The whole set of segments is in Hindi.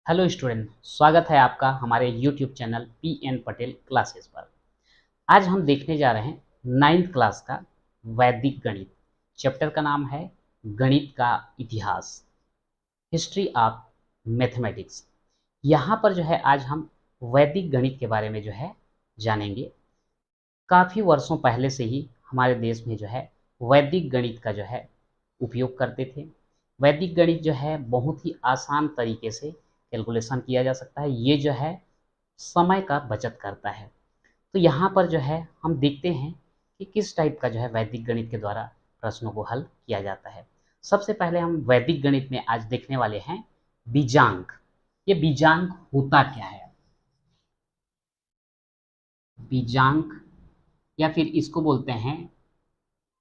हेलो स्टूडेंट, स्वागत है आपका हमारे YouTube channel PN. Patel classes पर। आज हम देखने जा रहे हैं 9th क्लास का वैदिक गणित। चैप्टर का नाम है गणित का इतिहास, हिस्ट्री ऑफ मैथमेटिक्स। यहाँ पर जो है आज हम वैदिक गणित के बारे में जो है जानेंगे। काफ़ी वर्षों पहले से ही हमारे देश में जो है वैदिक गणित का जो है उपयोग करते थे। वैदिक गणित जो है बहुत ही आसान तरीके से कैलकुलेशन किया जा सकता है। ये जो है समय का बचत करता है। तो यहाँ पर जो है हम देखते हैं कि किस टाइप का जो है वैदिक गणित के द्वारा प्रश्नों को हल किया जाता है। सबसे पहले हम वैदिक गणित में आज देखने वाले हैं बीजांक। ये बीजांक होता क्या है? बीजांक या फिर इसको बोलते हैं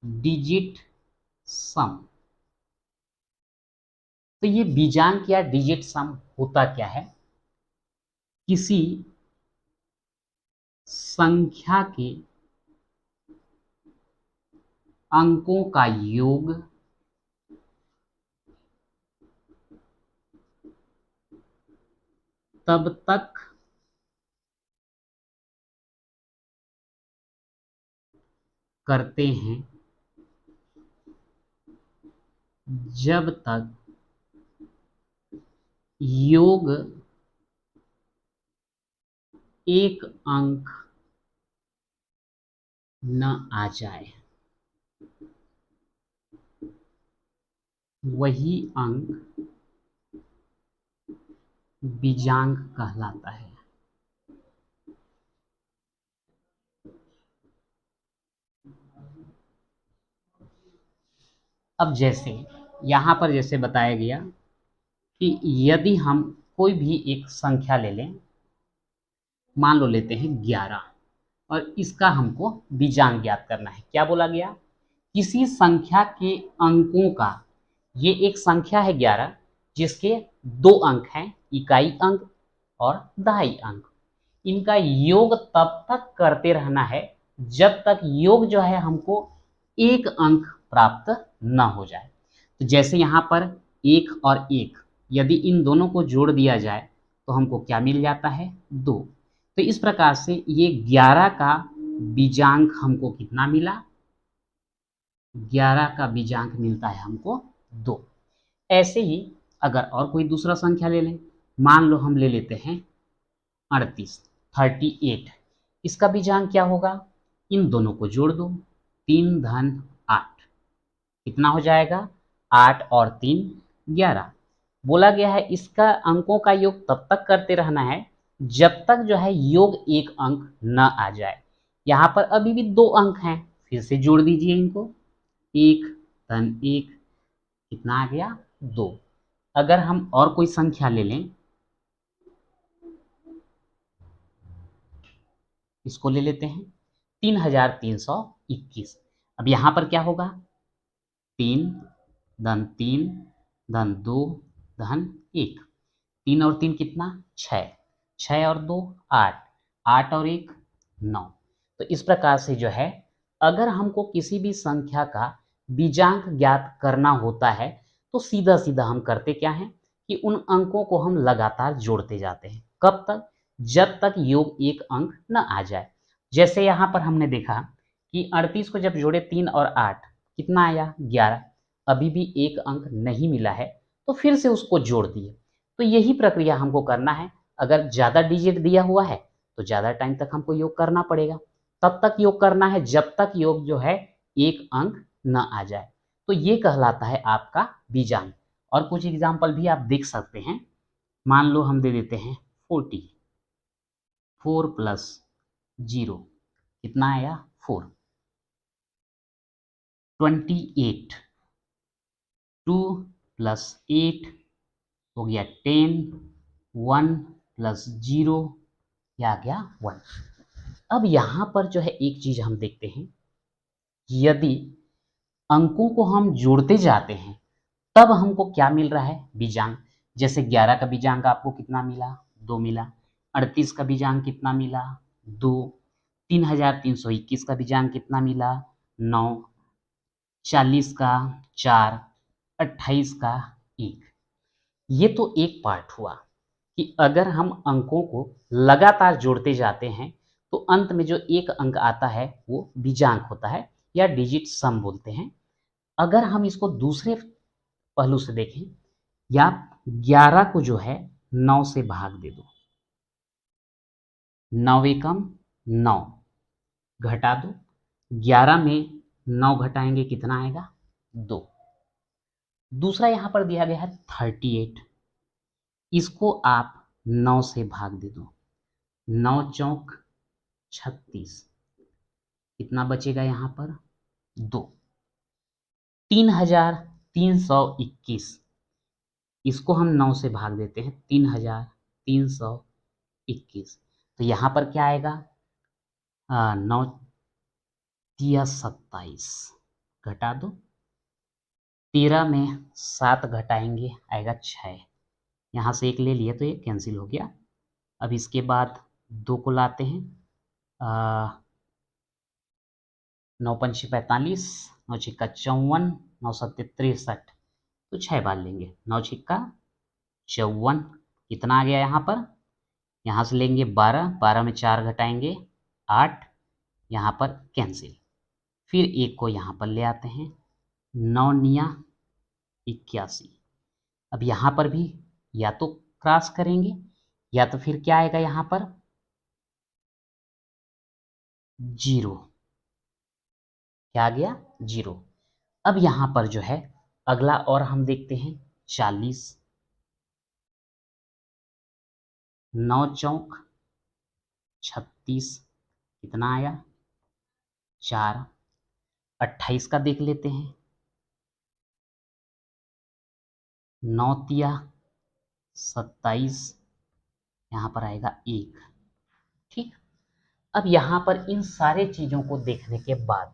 डिजिट सम। तो ये बीजांक या डिजिट सम होता क्या है? किसी संख्या के अंकों का योग तब तक करते हैं जब तक योग एक अंक न आ जाए। वही अंक बीजांक कहलाता है। अब जैसे यहाँ पर जैसे बताया गया कि यदि हम कोई भी एक संख्या ले लें, मान लो लेते हैं 11, और इसका हमको बीजांक ज्ञात करना है। क्या बोला गया? किसी संख्या के अंकों का, ये एक संख्या है 11 जिसके दो अंक हैं, इकाई अंक और दहाई अंक। इनका योग तब तक करते रहना है जब तक योग जो है हमको एक अंक प्राप्त न हो जाए। तो जैसे यहाँ पर एक और एक, यदि इन दोनों को जोड़ दिया जाए तो हमको क्या मिल जाता है? 2। तो इस प्रकार से ये 11 का बीजांक हमको कितना मिला? 11 का बीजांक मिलता है हमको 2। ऐसे ही अगर और कोई दूसरा संख्या ले लें, मान लो हम ले लेते हैं 38, 38। इसका बीजांक क्या होगा? इन दोनों को जोड़ दो, 3 धन 8, कितना हो जाएगा? 8 और 3 11। बोला गया है इसका अंकों का योग तब तक करते रहना है जब तक जो है योग एक अंक न आ जाए। यहाँ पर अभी भी 2 अंक हैं, फिर से जोड़ दीजिए इनको, 1 धन 1, कितना आ गया? 2। अगर हम और कोई संख्या ले लें, इसको ले लेते हैं 3321। अब यहाँ पर क्या होगा? 3 धन 3 धन 2 धन 1, 3 और 3 कितना? 6, 6 और 2 8, 8 और 1 9। तो इस प्रकार से जो है अगर हमको किसी भी संख्या का बीजांक ज्ञात करना होता है तो सीधा सीधा हम करते क्या हैं कि उन अंकों को हम लगातार जोड़ते जाते हैं। कब तक? जब तक योग एक अंक न आ जाए। जैसे यहाँ पर हमने देखा कि 38 को जब जोड़े 3 और 8, कितना आया? 11। अभी भी एक अंक नहीं मिला है तो फिर से उसको जोड़ दिए। तो यही प्रक्रिया हमको करना है। अगर ज़्यादा डिजिट दिया हुआ है तो ज़्यादा टाइम तक हमको योग करना पड़ेगा। तब तक योग करना है जब तक योग जो है एक अंक न आ जाए। तो ये कहलाता है आपका बीजांक। और कुछ एग्जाम्पल भी आप देख सकते हैं। मान लो हम दे देते हैं 40, 4 प्लस 0 कितना आया? 4। 28, 2 प्लस 8 हो गया 10, 1 प्लस 0 या आ गया 1। अब यहाँ पर जो है एक चीज हम देखते हैं, यदि अंकों को हम जोड़ते जाते हैं तब हमको क्या मिल रहा है? बीजांक। जैसे 11 का बीजांक आपको कितना मिला? 2 मिला। 38 का बीजांक कितना मिला? 2। 3321 का बीजांक कितना मिला? 9। 40 का 4, 28 का 1। ये तो एक पार्ट हुआ। कि अगर हम अंकों को लगातार जोड़ते जाते हैं तो अंत में जो एक अंक आता है वो बीजांक होता है या डिजिट सम बोलते हैं। अगर हम इसको दूसरे पहलू से देखें, या 11 को जो है 9 से भाग दे दो, 9 एकम 9, घटा दो, 11 में 9 घटाएंगे कितना आएगा 2। दूसरा यहां पर दिया गया है 38, इसको आप 9 से भाग दे दो, 9 चौक 36, कितना बचेगा यहां पर 2। 3321, इसको हम 9 से भाग देते हैं, 3321, तो यहां पर क्या आएगा 9 तिया 27, घटा दो, 13 में 7 घटाएंगे आएगा 6, यहाँ से एक ले लिए तो ये कैंसिल हो गया। अब इसके बाद 2 को लाते हैं, 9 पंचे 45, 9 छिक्का 54, 9 सत्ते 63, तो 6 बार लेंगे, 9 छिक्का 54, कितना आ गया यहाँ पर, यहाँ से लेंगे 12, 12 में 4 घटाएंगे 8, यहाँ पर कैंसिल। फिर एक को यहाँ पर ले आते हैं, 9 निया 81, अब यहाँ पर भी या तो क्रॉस करेंगे या तो फिर क्या आएगा यहाँ पर 0, क्या आ गया 0। अब यहाँ पर जो है अगला और हम देखते हैं 40, 9 चौक 36, कितना आया 4, 28 का देख लेते हैं, 9 तिया 27, यहाँ पर आएगा 1। ठीक, अब यहाँ पर इन सारे चीजों को देखने के बाद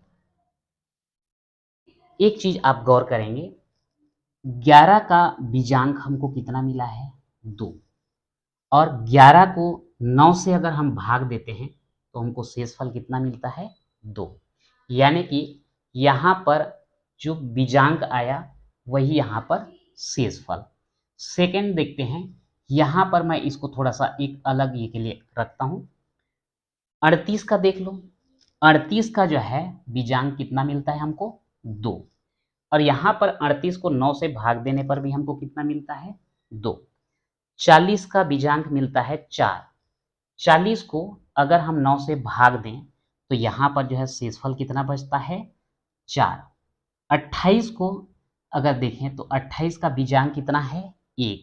एक चीज आप गौर करेंगे, 11 का बीजांक हमको कितना मिला है 2, और 11 को 9 से अगर हम भाग देते हैं तो हमको शेषफल कितना मिलता है 2, यानी कि यहाँ पर जो बीजांक आया वही यहाँ पर शेषफल। सेकंड देखते हैं, यहाँ पर मैं इसको थोड़ा सा एक अलग ये के लिए रखता हूँ, 38 का देख लो, 38 का जो है बीजांक कितना मिलता है हमको 2, और यहाँ पर 38 को 9 से भाग देने पर भी हमको कितना मिलता है 2। 40 का बीजांक मिलता है 4, 40 को अगर हम 9 से भाग दें तो यहाँ पर जो है शेषफल कितना बचता है 4। 28 को अगर देखें तो 28 का बीजांक कितना है 1,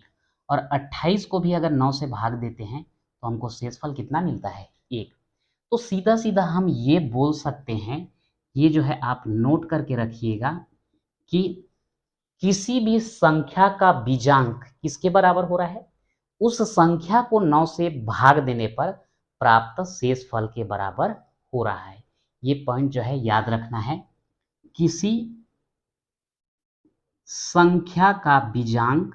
और 28 को भी अगर 9 से भाग देते हैं तो हमको शेषफल कितना मिलता है 1। तो सीधा सीधा हम ये बोल सकते हैं, ये जो है आप नोट करके रखिएगा कि किसी भी संख्या का बीजांक किसके बराबर हो रहा है, उस संख्या को 9 से भाग देने पर प्राप्त शेषफल के बराबर हो रहा है। ये पॉइंट जो है याद रखना है, किसी संख्या का बीजांक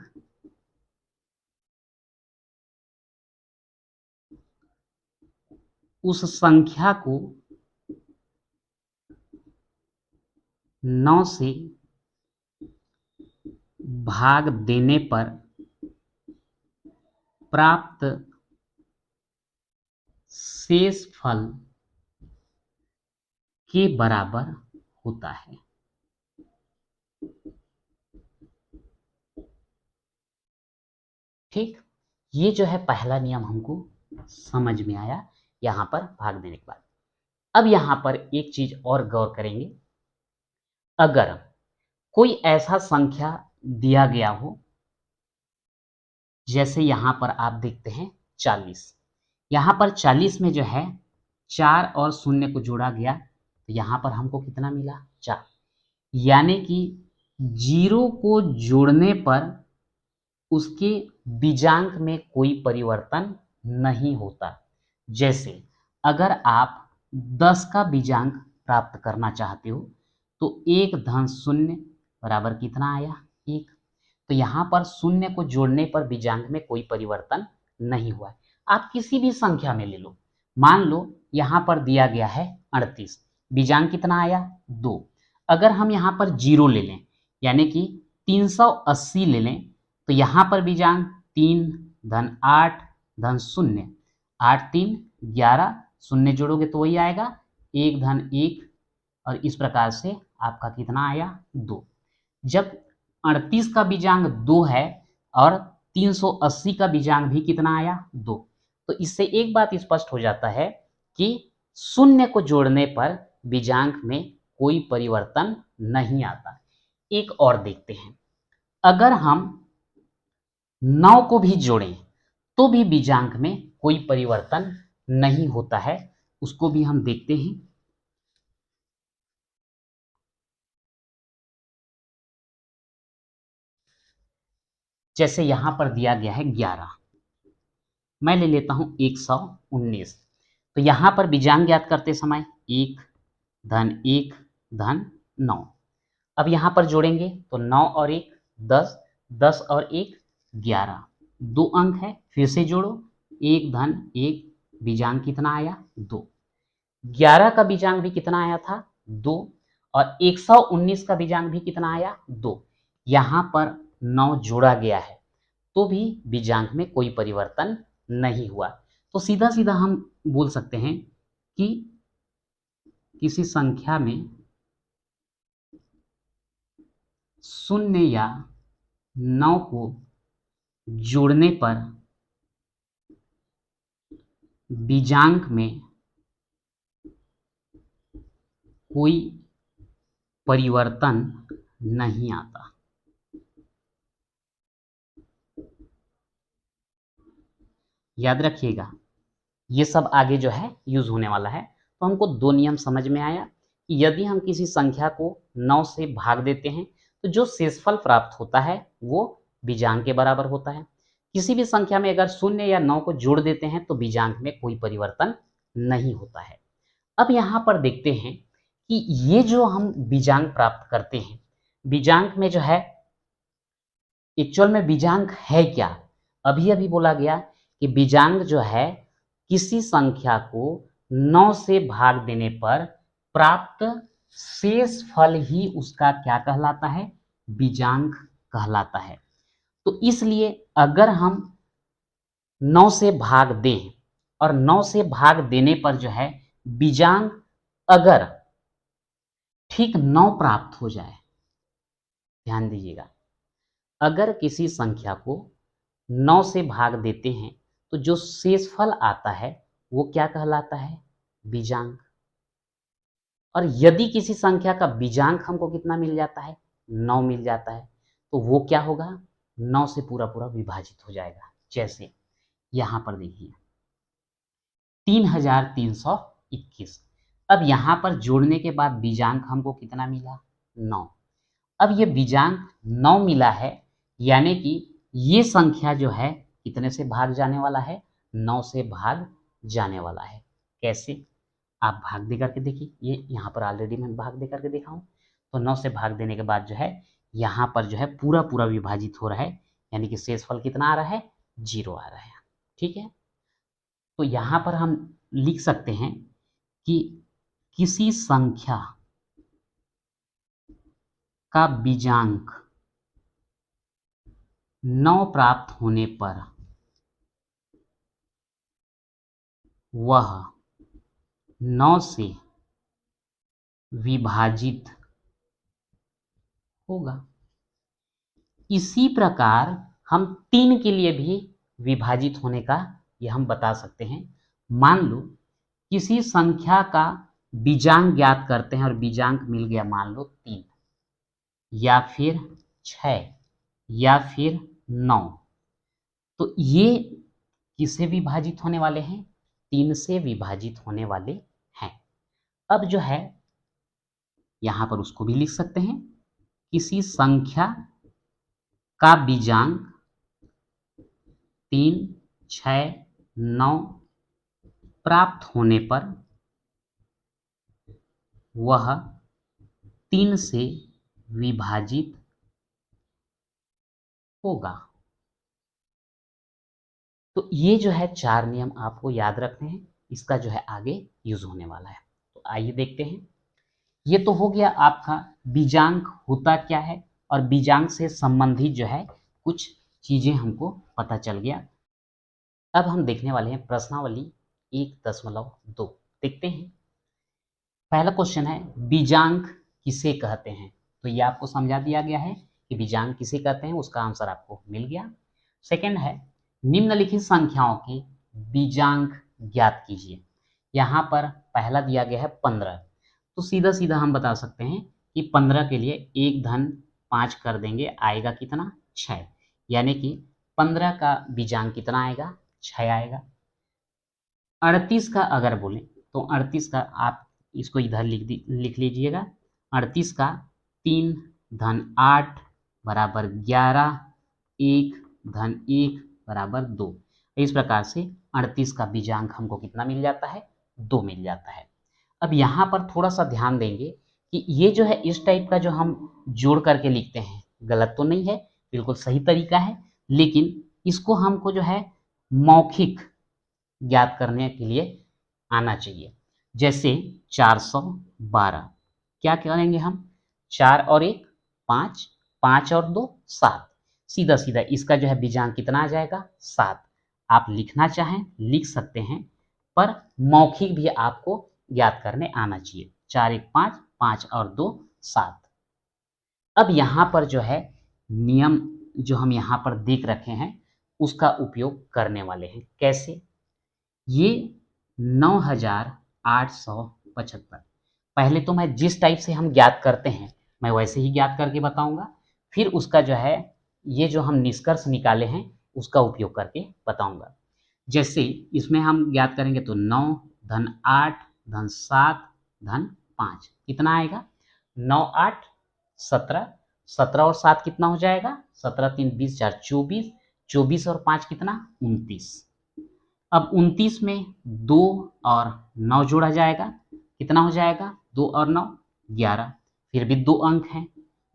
उस संख्या को 9 से भाग देने पर प्राप्त शेषफल के बराबर होता है। ठीक, ये जो है पहला नियम हमको समझ में आया यहां पर भाग देने के बाद। अब यहां पर एक चीज और गौर करेंगे, अगर कोई ऐसा संख्या दिया गया हो, जैसे यहां पर आप देखते हैं 40, यहां पर 40 में जो है 4 और 0 को जोड़ा गया तो यहां पर हमको कितना मिला 4, यानी कि 0 को जोड़ने पर उसके बीजांक में कोई परिवर्तन नहीं होता। जैसे अगर आप 10 का बीजांक प्राप्त करना चाहते हो तो 1 धन 0 बराबर कितना आया 1, तो यहाँ पर 0 को जोड़ने पर बीजांक में कोई परिवर्तन नहीं हुआ है। आप किसी भी संख्या में ले लो, मान लो यहाँ पर दिया गया है 38, बीजांक कितना आया 2, अगर हम यहाँ पर 0 ले लें यानी कि 380 ले लें तो यहाँ पर बीजांक 3 धन 8 धन 0, 8 3 11, शून्य जोड़ोगे तो वही आएगा 1 धन 1, और इस प्रकार से आपका कितना आया 2। जब 38 का बीजांग 2 है और 380 का बीजांग भी कितना आया 2, तो इससे एक बात स्पष्ट हो जाता है कि शून्य को जोड़ने पर बीजांक में कोई परिवर्तन नहीं आता। एक और देखते हैं, अगर हम 9 को भी जोड़ें तो भी बीजांक में कोई परिवर्तन नहीं होता है, उसको भी हम देखते हैं। जैसे यहां पर दिया गया है 11, मैं ले लेता हूं 119, तो यहां पर बीजांग ज्ञात करते समय 1 धन 1 धन 9, अब यहां पर जोड़ेंगे तो 9 और 1 10, 10 और 1 11, 2 अंक है, फिर से जोड़ो 1 धन 1, बीजांग कितना आया 2, 11 का बीजांग भी कितना आया था 2, और 119 का बीजांग भी कितना आया 2, यहां पर 9 जोड़ा गया है तो भी बीजांक में कोई परिवर्तन नहीं हुआ। तो सीधा सीधा हम बोल सकते हैं कि किसी संख्या में 0 या 9 को जोड़ने पर बीजांक में कोई परिवर्तन नहीं आता। याद रखिएगा, ये सब आगे जो है यूज होने वाला है। तो हमको 2 नियम समझ में आया कि यदि हम किसी संख्या को 9 से भाग देते हैं तो जो शेषफल प्राप्त होता है वो बीजांक के बराबर होता है। किसी भी संख्या में अगर 0 या 9 को जोड़ देते हैं तो बीजांक में कोई परिवर्तन नहीं होता है। अब यहाँ पर देखते हैं कि ये जो हम बीजांक प्राप्त करते हैं, बीजांक में जो है एक्चुअल में बीजांक है क्या। अभी अभी बोला गया कि बीजांक जो है किसी संख्या को 9 से भाग देने पर प्राप्त शेष फल ही उसका क्या कहलाता है, बीजांक कहलाता है। तो इसलिए अगर हम 9 से भाग दें और 9 से भाग देने पर जो है बीजांक अगर ठीक 9 प्राप्त हो जाए, ध्यान दीजिएगा, अगर किसी संख्या को 9 से भाग देते हैं तो जो शेषफल आता है वो क्या कहलाता है, बीजांक। और यदि किसी संख्या का बीजांक हमको कितना मिल जाता है, 9 मिल जाता है, तो वो क्या होगा, 9 से पूरा पूरा विभाजित हो जाएगा। जैसे यहां पर देखिए 3321, अब यहां पर जोड़ने के बाद बीजांक हमको कितना मिला, 9। अब ये बीजांक 9 मिला है, यानी कि ये संख्या जो है कितने से भाग जाने वाला है, 9 से भाग जाने वाला है। कैसे, आप भाग दे करके देखिए, ये यहाँ पर ऑलरेडी मैं भाग दे करके देखा हूँ। तो 9 से भाग देने के बाद जो है यहाँ पर जो है पूरा पूरा विभाजित हो रहा है, यानी कि शेषफल कितना आ रहा है, 0 आ रहा है। ठीक है, तो यहाँ पर हम लिख सकते हैं कि किसी संख्या का बीजांक 9 प्राप्त होने पर वह 9 से विभाजित होगा। इसी प्रकार हम 3 के लिए भी विभाजित होने का यह हम बता सकते हैं। मान लो किसी संख्या का बीजांक ज्ञात करते हैं और बीजांक मिल गया मान लो 3 या फिर 6 या फिर 9, तो ये किससे विभाजित होने वाले हैं, 3 से विभाजित होने वाले हैं। अब जो है यहां पर उसको भी लिख सकते हैं, किसी संख्या का बीजांक 3, 6, 9 प्राप्त होने पर वह 3 से विभाजित होगा। तो ये जो है 4 नियम आपको याद रखने हैं, इसका जो है आगे यूज होने वाला है। तो आइए देखते हैं। ये तो हो गया आपका बीजांक होता क्या है और बीजांक से संबंधित जो है कुछ चीजें हमको पता चल गया। अब हम देखने वाले हैं प्रश्नावली 1.2। देखते हैं। पहला क्वेश्चन है बीजांक किसे कहते हैं। तो ये आपको समझा दिया गया है कि बीजांक किसे कहते हैं, उसका आंसर आपको मिल गया। सेकंड है निम्नलिखित संख्याओं के बीजांक ज्ञात कीजिए। यहाँ पर पहला दिया गया है 15। तो सीधा सीधा हम बता सकते हैं कि 15 के लिए 1 धन 5 कर देंगे, आएगा कितना 6। यानी कि 15 का बीजांक कितना आएगा 6 आएगा। 38 का अगर बोलें तो 38 का आप इसको इधर लिख लीजिएगा। 38 का 3 धन 8 बराबर 11, 1 धन 1 बराबर 2। इस प्रकार से 38 का बीजांक हमको कितना मिल जाता है 2 मिल जाता है। अब यहाँ पर थोड़ा सा ध्यान देंगे कि ये जो है इस टाइप का जो हम जोड़ करके लिखते हैं गलत तो नहीं है, बिल्कुल सही तरीका है, लेकिन इसको हमको जो है मौखिक ज्ञात करने के लिए आना चाहिए। जैसे 412 क्या करेंगे हम, 4 और 1 5, 5 और 2 7। सीधा सीधा इसका जो है बीजांक कितना आ जाएगा 7। आप लिखना चाहें लिख सकते हैं, पर मौखिक भी आपको ज्ञात करने आना चाहिए। 4 1 5, 5 और 2 7। अब यहाँ पर जो है नियम जो हम यहाँ पर देख रखे हैं उसका उपयोग करने वाले हैं। कैसे, ये 9875। पहले तो मैं जिस टाइप से हम ज्ञात करते हैं मैं वैसे ही ज्ञात करके बताऊंगा, फिर उसका जो है ये जो हम निष्कर्ष निकाले हैं उसका उपयोग करके बताऊंगा। जैसे इसमें हम ज्ञात करेंगे तो 9 धन 8 धन 7 धन 5 कितना आएगा 9 8 17, 17 और 7 कितना हो जाएगा 17 3 20 4 24, 24 और 5 कितना 29। अब 29 में 2 और 9 जोड़ा जाएगा, कितना हो जाएगा 2 और 9 11। फिर भी 2 अंक हैं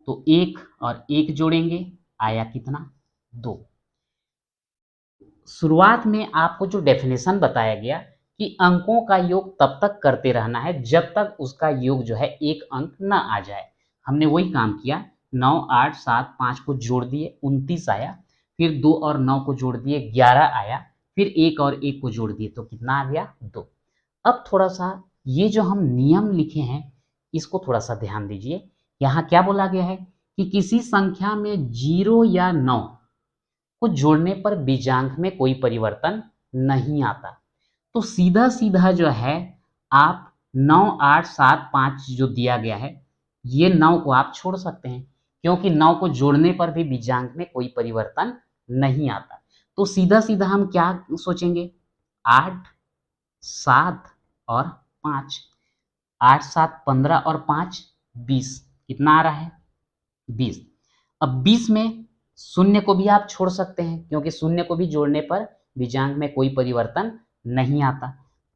तो 1 और 1 जोड़ेंगे, आया कितना 2। शुरुआत में आपको जो डेफिनेशन बताया गया कि अंकों का योग तब तक करते रहना है जब तक उसका योग जो है एक अंक ना आ जाए। हमने वही काम किया, 9 8 7 5 को जोड़ दिए 29 आया, फिर 2 और 9 को जोड़ दिए 11 आया, फिर 1 और 1 को जोड़ दिए तो कितना आ गया 2। अब थोड़ा सा ये जो हम नियम लिखे हैं इसको थोड़ा सा ध्यान दीजिए। यहाँ क्या बोला गया है कि किसी संख्या में 0 या 9 को जोड़ने पर बीजांक में कोई परिवर्तन नहीं आता। तो सीधा सीधा जो है आप 9 8 7 5 जो दिया गया है ये 9 को आप छोड़ सकते हैं, क्योंकि 9 को जोड़ने पर भी बीजांक में कोई परिवर्तन नहीं आता। तो सीधा सीधा हम क्या सोचेंगे 8 7 और 5, 8 7 15 और 5 20 कितना आ रहा है 20। अब 20 में शून्य को भी आप छोड़ सकते हैं, क्योंकि शून्य को भी जोड़ने पर बीजांक में कोई परिवर्तन नहीं आता।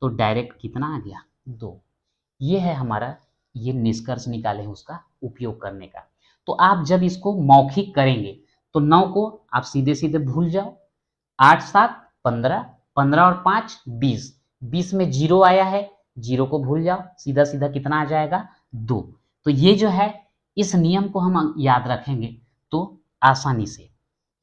तो डायरेक्ट कितना आ गया 2। ये है हमारा ये निष्कर्ष निकाले उसका उपयोग करने का। तो आप जब इसको मौखिक करेंगे तो 9 को आप सीधे सीधे भूल जाओ, 8 7 15, 15 और 5 20, 20 में 0 आया है 0 को भूल जाओ, सीधा सीधा कितना आ जाएगा 2। तो ये जो है इस नियम को हम याद रखेंगे तो आसानी से,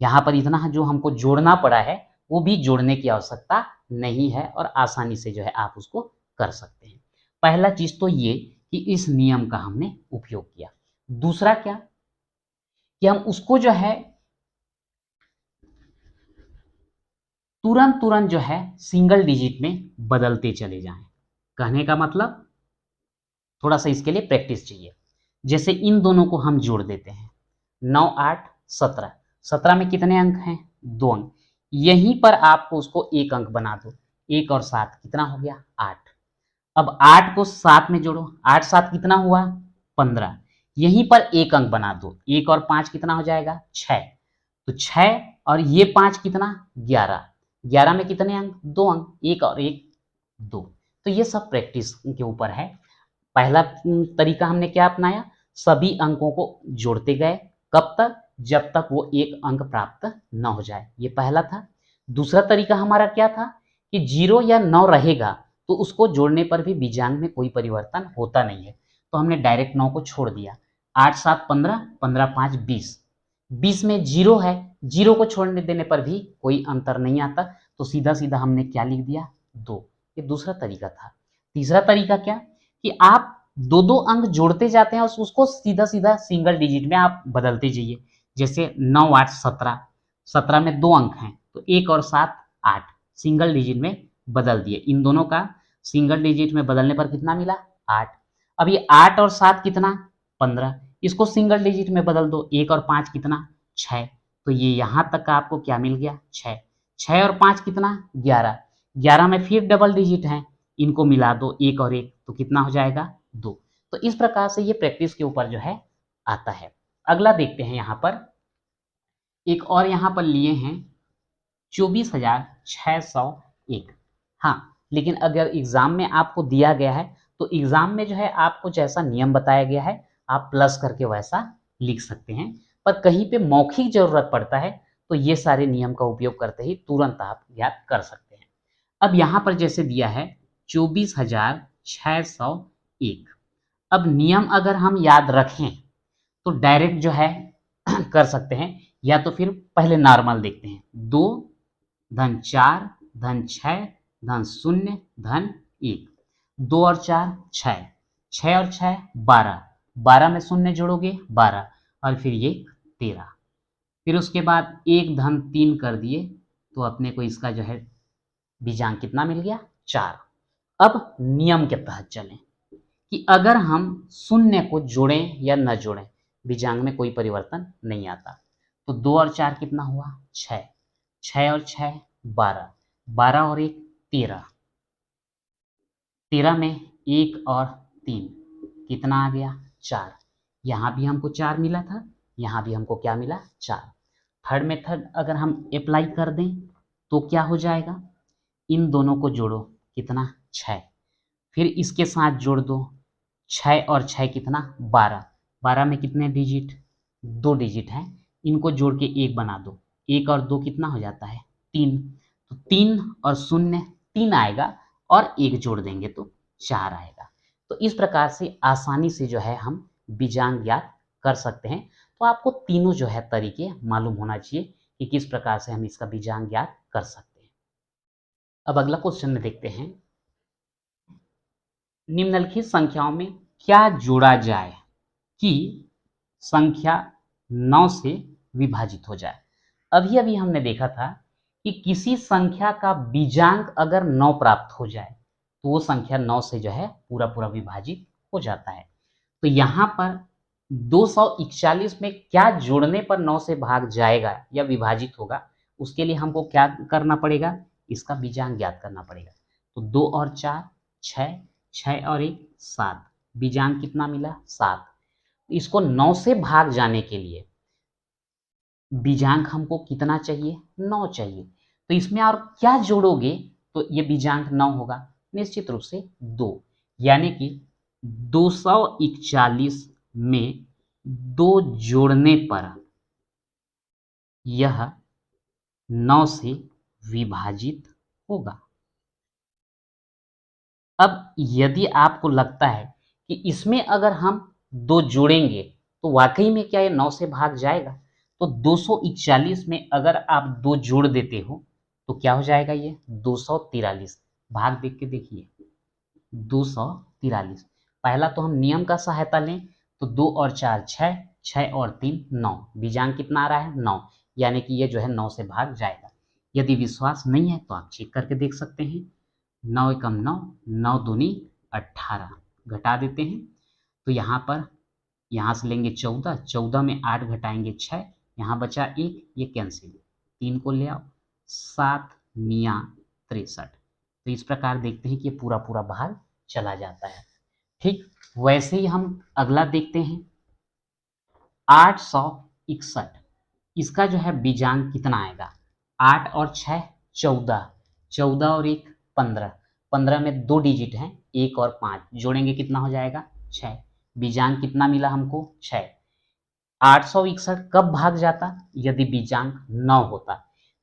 यहाँ पर इतना जो हमको जोड़ना पड़ा है वो भी जोड़ने की आवश्यकता नहीं है और आसानी से जो है आप उसको कर सकते हैं। पहला चीज तो ये कि इस नियम का हमने उपयोग किया। दूसरा क्या कि हम उसको जो है तुरंत तुरंत जो है सिंगल डिजिट में बदलते चले जाएं। कहने का मतलब थोड़ा सा इसके लिए प्रैक्टिस चाहिए। जैसे इन दोनों को हम जोड़ देते हैं 9 8 17, 17 में कितने अंक हैं 2 अंक, यहीं पर आपको उसको एक अंक बना दो, 1 और 7 कितना हो गया 8। अब 8 को 7 में जोड़ो, 8 7 कितना हुआ 15, यहीं पर एक अंक बना दो, 1 और 5 कितना हो जाएगा 6। तो 6 और ये 5 कितना 11, 11 में कितने अंक 2 अंक, 1 और 1 2। तो ये सब प्रैक्टिस के ऊपर है। पहला तरीका हमने क्या अपनाया, सभी अंकों को जोड़ते गए, कब तक जब तक वो एक अंक प्राप्त न हो जाए, ये पहला था। दूसरा तरीका हमारा क्या था कि 0 या 9 रहेगा तो उसको जोड़ने पर भी बीजांक में कोई परिवर्तन होता नहीं है, तो हमने डायरेक्ट 9 को छोड़ दिया। 8 7 15, 15 5 20, 20 में 0 है, 0 को छोड़ने देने पर भी कोई अंतर नहीं आता, तो सीधा सीधा हमने क्या लिख दिया 2। ये दूसरा तरीका था। तीसरा तरीका क्या कि आप दो दो अंक जोड़ते जाते हैं और उसको सीधा सीधा सिंगल डिजिट में आप बदलते जाइए। जैसे 9 8 17, 17 में 2 अंक हैं तो 1 और 7 8, सिंगल डिजिट में बदल दिए। इन दोनों का सिंगल डिजिट में बदलने पर कितना मिला 8। अब ये 8 और 7 कितना 15, इसको सिंगल डिजिट में बदल दो, 1 और 5 कितना 6, तो ये यहां तक का आपको क्या मिल गया 6। 6 और 5 कितना 11, 11 में फिर डबल डिजिट है, इनको मिला दो 1 और 1 तो कितना हो जाएगा 2। तो इस प्रकार से ये प्रैक्टिस के ऊपर जो है आता है। अगला देखते हैं यहाँ पर एक और यहाँ पर लिए हैं 24,601। हाँ, लेकिन अगर एग्जाम में आपको दिया गया है तो एग्जाम में जो है आपको जैसा नियम बताया गया है आप प्लस करके वैसा लिख सकते हैं, पर कहीं पे मौखिक जरूरत पड़ता है तो ये सारे नियम का उपयोग करते ही तुरंत आप याद कर सकते हैं। अब यहाँ पर जैसे दिया है 24,601। अब नियम अगर हम याद रखें तो डायरेक्ट जो है कर सकते हैं, या तो फिर पहले नॉर्मल देखते हैं 2 धन 4 धन 6 धन 0 धन 1, 2 और 4 6, 6 और 6 12, 12 में 0 जोड़ोगे 12 और फिर ये 13, फिर उसके बाद 1 धन 3 कर दिए तो अपने को इसका जो है बीजांक कितना मिल गया 4। अब नियम के तहत चलें कि अगर हम शून्य को जोड़ें या न जोड़ें बीजांक में कोई परिवर्तन नहीं आता। तो 2 और 4 कितना हुआ 6, 6 और 6 12, 12 और 1 13, 13 में 1 और 3 कितना आ गया 4। यहाँ भी हमको 4 मिला था, यहाँ भी हमको क्या मिला 4। थर्ड मेथड अगर हम अप्लाई कर दें तो क्या हो जाएगा, इन दोनों को जोड़ो कितना 6, फिर इसके साथ जोड़ दो 6 और 6 कितना 12, 12 में कितने डिजिट 2 डिजिट हैं, इनको जोड़ के 1 बना दो, 1 और 2 कितना हो जाता है 3, तो 3 और 0 3 आएगा और 1 जोड़ देंगे तो 4 आएगा। तो इस प्रकार से आसानी से जो है हम बीजांक ज्ञात कर सकते हैं। तो आपको तीनों जो है तरीके मालूम होना चाहिए कि किस प्रकार से हम इसका बीजांक ज्ञात कर सकते हैं। अब अगला क्वेश्चन में देखते हैं, निम्नलिखित संख्याओं में क्या जोड़ा जाए कि संख्या 9 से विभाजित हो जाए। अभी अभी हमने देखा था कि किसी संख्या का बीजांक अगर 9 प्राप्त हो जाए तो वो संख्या 9 से जो है पूरा पूरा विभाजित हो जाता है। तो यहाँ पर 241 में क्या जोड़ने पर 9 से भाग जाएगा या विभाजित होगा, उसके लिए हमको क्या करना पड़ेगा, इसका बीजांक ज्ञात करना पड़ेगा। तो 2 और 4 6, 6 और 1 7, बीजांक कितना मिला 7। इसको 9 से भाग जाने के लिए बीजांक हमको कितना चाहिए 9 चाहिए। तो इसमें और क्या जोड़ोगे तो ये बीजांक 9 होगा, निश्चित रूप से 2, यानी कि 241 में 2 जोड़ने पर यह 9 से विभाजित होगा। अब यदि आपको लगता है कि इसमें अगर हम 2 जोड़ेंगे तो वाकई में क्या ये 9 से भाग जाएगा, तो 241 में अगर आप 2 जोड़ देते हो तो क्या हो जाएगा, ये 243। भाग देख के देखिए 243। पहला तो हम नियम का सहायता लें तो 2 और 4 6, 6 और 3 9, बीजांक कितना आ रहा है 9, यानी कि ये जो है 9 से भाग जाएगा। यदि विश्वास नहीं है तो आप चेक करके देख सकते हैं। 9 एकम 9, 9 दूनी 18, घटा देते हैं तो यहाँ पर यहाँ से लेंगे 14, 14 में 8 घटाएंगे 6, यहाँ बचा 1, ये कैंसिल, 3 को ले आओ 7 मियाँ 63। तो इस प्रकार देखते हैं कि ये पूरा पूरा भाग चला जाता है। ठीक वैसे ही हम अगला देखते हैं 861, इसका जो है बीजांक कितना आएगा, 8 और 6 14, 14 और 1 15, 15 में 2 डिजिट हैं 1 और 5, जोड़ेंगे कितना हो जाएगा 6, बीजांक कितना मिला हमको 6। 861 कब भाग जाता, यदि बीजांक 9 होता।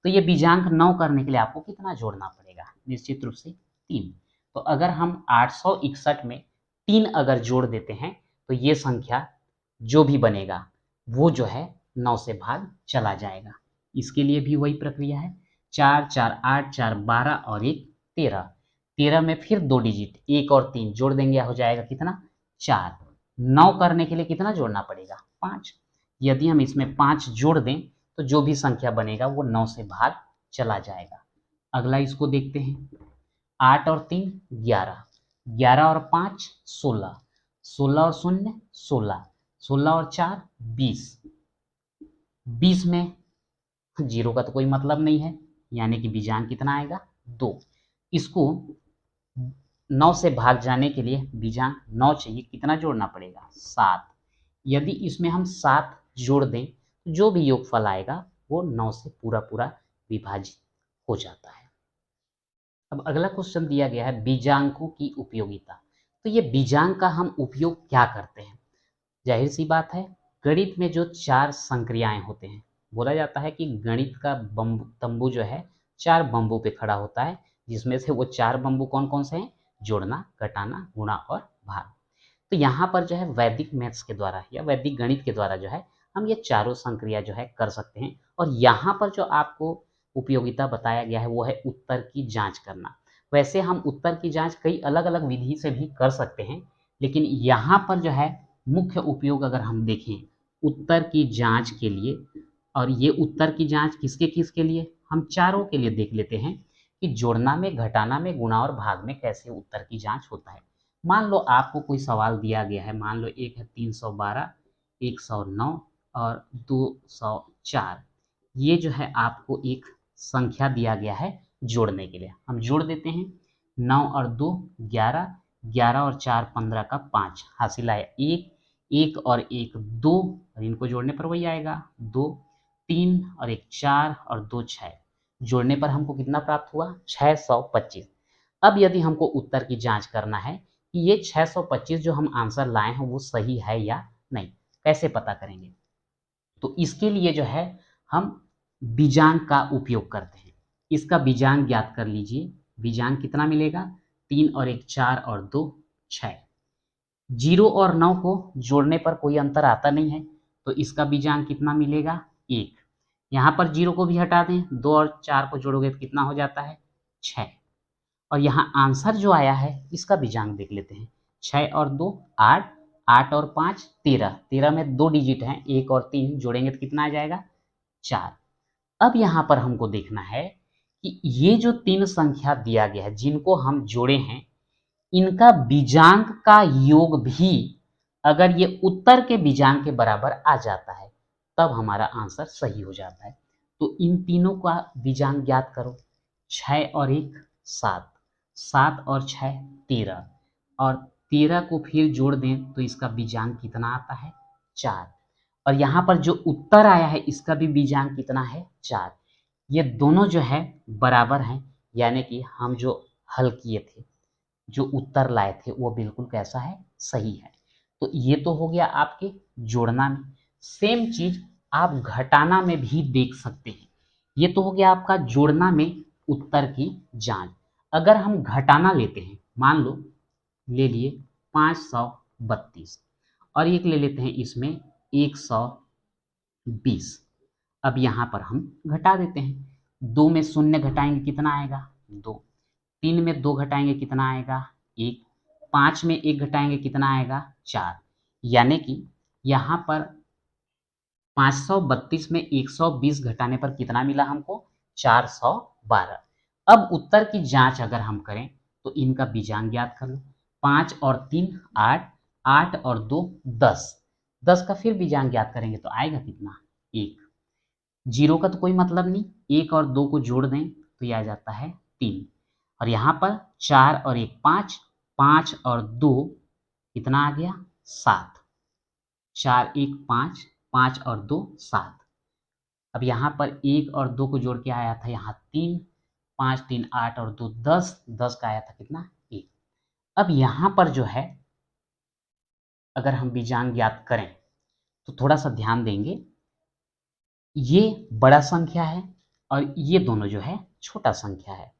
तो ये बीजांक 9 करने के लिए आपको कितना जोड़ना पड़ेगा, निश्चित रूप से 3। तो अगर हम 861 में 3 अगर जोड़ देते हैं तो ये संख्या जो भी बनेगा वो जो है 9 से भाग चला जाएगा। इसके लिए भी वही प्रक्रिया है, 4 4 8 4 12 और एक 13। 13 में फिर 2 डिजिट 1 और 3 जोड़ देंगे, हो जाएगा कितना 4। 9 करने के लिए कितना जोड़ना पड़ेगा 5। यदि हम इसमें 5 जोड़ दें तो जो भी संख्या बनेगा वो 9 से भाग चला जाएगा। अगला इसको देखते हैं। 8 और 3 11, 11 और 5 16, 16 और 0 16, 16 और 4 20, 20 में जीरो का तो कोई मतलब नहीं है, यानी कि बीजांक कितना आएगा 2। इसको 9 से भाग जाने के लिए बीजांक 9 चाहिए, कितना जोड़ना पड़ेगा 7। यदि इसमें हम 7 जोड़ दें तो जो भी योगफल आएगा वो 9 से पूरा पूरा विभाजित हो जाता है। अब अगला क्वेश्चन दिया गया है बीजांकों की उपयोगिता। तो ये बीजांक का हम उपयोग क्या करते हैं? जाहिर सी बात है, गणित में जो 4 संक्रियाएं होते हैं, बोला जाता है कि गणित का तंबू जो है 4 बम्बू पे खड़ा होता है, जिसमें से वो 4 बम्बू कौन कौन से हैं? जोड़ना, घटाना, गुणा और भाग। तो यहाँ पर जो है वैदिक मैथ्स के द्वारा या वैदिक गणित के द्वारा जो है हम ये चारों संक्रिया जो है कर सकते हैं। और यहाँ पर जो आपको उपयोगिता बताया गया है वो है उत्तर की जांच करना। वैसे हम उत्तर की जांच कई अलग अलग विधि से भी कर सकते हैं, लेकिन यहाँ पर जो है मुख्य उपयोग अगर हम देखें उत्तर की जांच के लिए, और ये उत्तर की जांच किसके किसके लिए, हम चारों के लिए देख लेते हैं कि जोड़ना में, घटाना में, गुणा और भाग में कैसे उत्तर की जांच होता है। मान लो आपको कोई सवाल दिया गया है, मान लो एक है 312, 109 और 204। ये जो है आपको एक संख्या दिया गया है जोड़ने के लिए, हम जोड़ देते हैं। 9 और 2 11, 11 और 4 15 का 5 हासिल आया 1, 1 और 1 2, और इनको जोड़ने पर वही आएगा 2, 3 और 1 4 और 2 6, जोड़ने पर हमको कितना प्राप्त हुआ 625। अब यदि हमको उत्तर की जांच करना है कि ये 625 जो हम आंसर लाए हैं वो सही है या नहीं, कैसे पता करेंगे? तो इसके लिए जो है हम बीजांक का उपयोग करते हैं। इसका बीजांक ज्ञात कर लीजिए। बीजांक कितना मिलेगा 3 और 1 4 और 2 6। 0 और 9 को जोड़ने पर कोई अंतर आता नहीं है, तो इसका बीजांक कितना मिलेगा 1। यहाँ पर 0 को भी हटा दें, 2 और 4 को जोड़ोगे तो कितना हो जाता है 6। और यहाँ आंसर जो आया है इसका बीजांक देख लेते हैं। 6 और 2 8, 8 और 5 13, 13 में 2 डिजिट हैं, 1 और 3 जोड़ेंगे तो कितना आ जाएगा 4। अब यहाँ पर हमको देखना है कि ये जो 3 संख्या दिया गया है जिनको हम जोड़े हैं, इनका बीजांक का योग भी अगर ये उत्तर के बीजांक के बराबर आ जाता है तब हमारा आंसर सही हो जाता है। तो इन तीनों का बीजांक ज्ञात करो। 6 और 1 7, 7 और 6 13, और 13 को फिर जोड़ दें तो इसका बीजांक कितना आता है 4। और यहाँ पर जो उत्तर आया है इसका भी बीजांक कितना है 4। ये दोनों जो है बराबर हैं, यानी कि हम जो हल किए थे, जो उत्तर लाए थे वो बिल्कुल कैसा है सही है। तो ये तो हो गया आपके जोड़ना में। सेम चीज आप घटाना में भी देख सकते हैं। ये तो हो गया आपका जोड़ना में उत्तर की जांच। अगर हम घटाना लेते हैं, मान लो ले लिए 532 और एक ले लेते हैं इसमें 120। अब यहाँ पर हम घटा देते हैं। 2 में 0 घटाएंगे कितना आएगा 2, 3 में 2 घटाएंगे कितना आएगा 1, 5 में 1 घटाएंगे कितना आएगा 4। यानी कि यहाँ पर 532 में 120 घटाने पर कितना मिला हमको 412। अब उत्तर की जांच अगर हम करें तो इनका बीजांक ज्ञात कर लो। 5 और 3 8, 8 और 2 10, 10 का फिर बीजांक ज्ञात करेंगे तो आएगा कितना 1। 0 का तो कोई मतलब नहीं, 1 और 2 को जोड़ दें तो यह आ जाता है 3। और यहाँ पर 4 और 1 5, 5 और 2 कितना आ गया 7, 4 1 5, 5 और 2 7। अब यहाँ पर 1 और 2 को जोड़ के आया था यहाँ 3, 5 3 8 और 2 10, 10 का आया था कितना 1। अब यहाँ पर जो है अगर हम बीजांक ज्ञात करें तो थोड़ा सा ध्यान देंगे, ये बड़ा संख्या है और ये दोनों जो है छोटा संख्या है।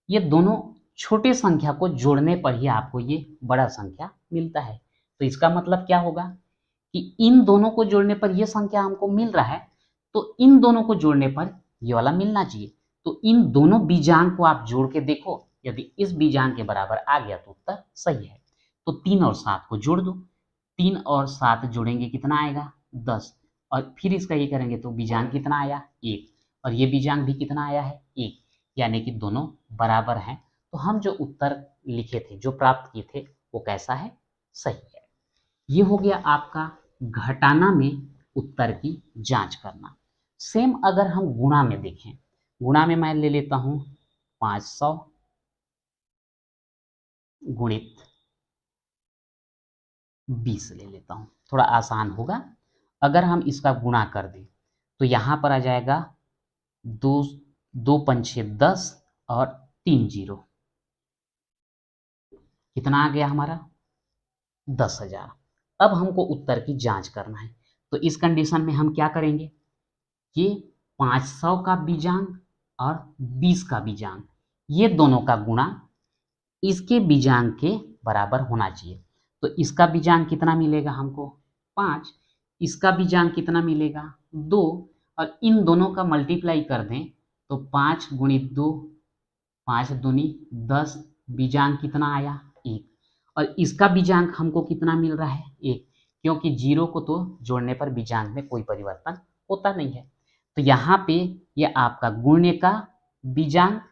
ये दोनों छोटे संख्या को जोड़ने पर ही आपको ये बड़ा संख्या मिलता है। तो इसका मतलब क्या होगा कि इन दोनों को जोड़ने पर ये संख्या हमको मिल रहा है, तो इन दोनों को जोड़ने पर ये वाला मिलना चाहिए। तो इन दोनों बीजांक को आप जोड़ के देखो, यदि इस बीजांक के बराबर आ गया तो उत्तर सही है। तो 3 और 7 को जोड़ दो, 3 और 7 जोड़ेंगे कितना आएगा 10, और फिर इसका ये करेंगे तो बीजांक कितना आया 1, और ये बीजांक भी कितना आया है 1, यानी कि दोनों बराबर हैं। तो हम जो उत्तर लिखे थे, जो प्राप्त किए थे, वो कैसा है, सही है। ये हो गया आपका घटाना में उत्तर की जांच करना। सेम अगर हम गुणा में देखें, गुणा में मैं ले लेता हूं 500 गुणित 20 ले लेता हूं, थोड़ा आसान होगा। अगर हम इसका गुणा कर दें तो यहां पर आ जाएगा 2 2 पंछे 10 और 3 जीरो, कितना आ गया हमारा 10,000। अब हमको उत्तर की जांच करना है, तो इस कंडीशन में हम क्या करेंगे, ये 500 का बीजांक और 20 का बीजांक, ये दोनों का गुणा इसके बीजांक के बराबर होना चाहिए। तो इसका बीजांक कितना मिलेगा हमको 5, इसका बीजांक कितना मिलेगा 2, और इन दोनों का मल्टीप्लाई कर दें तो 5 गुणित 2, 5 दूनी 10, बीजांक कितना आया 1, और इसका बीजांक हमको कितना मिल रहा है 1, क्योंकि जीरो को तो जोड़ने पर बीजांक में कोई परिवर्तन होता नहीं है। तो यहाँ पे ये आपका गुण्य का बीजांक,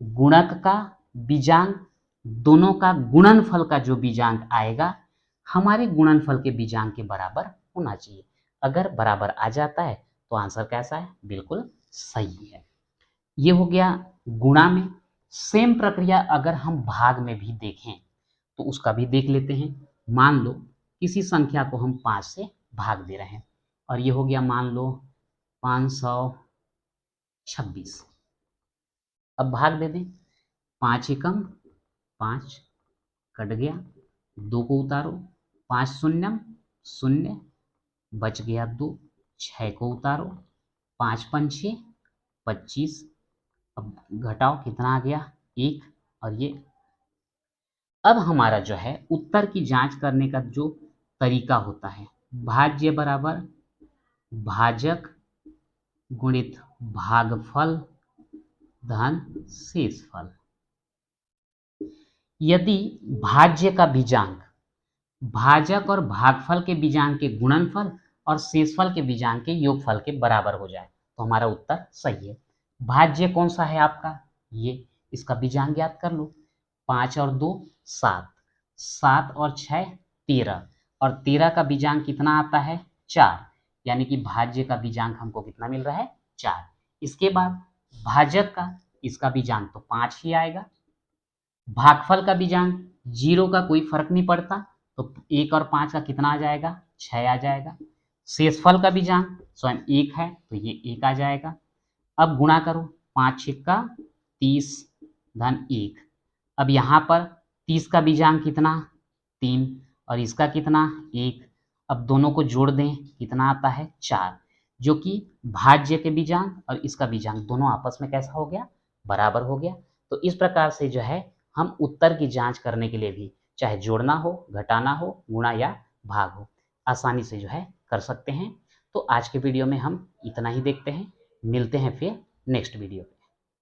गुणक का बीजांक, दोनों का गुणनफल का जो बीजांक आएगा हमारे गुणनफल के बीजांक के बराबर होना चाहिए। अगर बराबर आ जाता है तो आंसर कैसा है, बिल्कुल सही है। ये हो गया गुणा में। सेम प्रक्रिया अगर हम भाग में भी देखें तो उसका भी देख लेते हैं। मान लो किसी संख्या को हम 5 से भाग दे रहे हैं, और ये हो गया मान लो 526। अब भाग दे दें, 5 एकम 5 कट गया, 2 को उतारो, 5 शून्यम 0 बच गया 2, 6 को उतारो, 5 पंछे 25, अब घटाओ कितना आ गया 1, और ये अब हमारा जो है उत्तर की जांच करने का जो तरीका होता है, भाज्य बराबर भाजक गुणित भागफल धन शेषफल। यदि भाज्य का बीजांक भाजक और भागफल के बीजांक के गुणनफल और शेषफल के बीजांक के योगफल के बराबर हो जाए तो हमारा उत्तर सही है। भाज्य कौन सा है आपका, ये, इसका बीजांक याद कर लो, 5 और 2 7, 7 और 6 13, और 13 का बीजांक कितना आता है 4, यानी कि भाज्य का बीजांक हमको कितना मिल रहा है 4। इसके बाद भाजक का, इसका बीजांक तो 5 ही आएगा। भागफल का बीजांक 0 का कोई फर्क नहीं पड़ता, तो 1 और 5 का कितना आ जाएगा 6 आ जाएगा। शेषफल का बीजांक स्वयं 1 है तो ये 1 आ जाएगा। अब गुणा करो, 5 छिक्का 30 धन 1, अब यहाँ पर 30 का बीजांक कितना 3, और इसका कितना 1, अब दोनों को जोड़ दें कितना आता है 4, जो कि भाज्य के बीजांक और इसका बीजांक दोनों आपस में कैसा हो गया, बराबर हो गया। तो इस प्रकार से जो है हम उत्तर की जांच करने के लिए भी, चाहे जोड़ना हो, घटाना हो, गुणा या भाग हो, आसानी से जो है कर सकते हैं। तो आज के वीडियो में हम इतना ही देखते हैं, मिलते हैं फिर नेक्स्ट वीडियो में।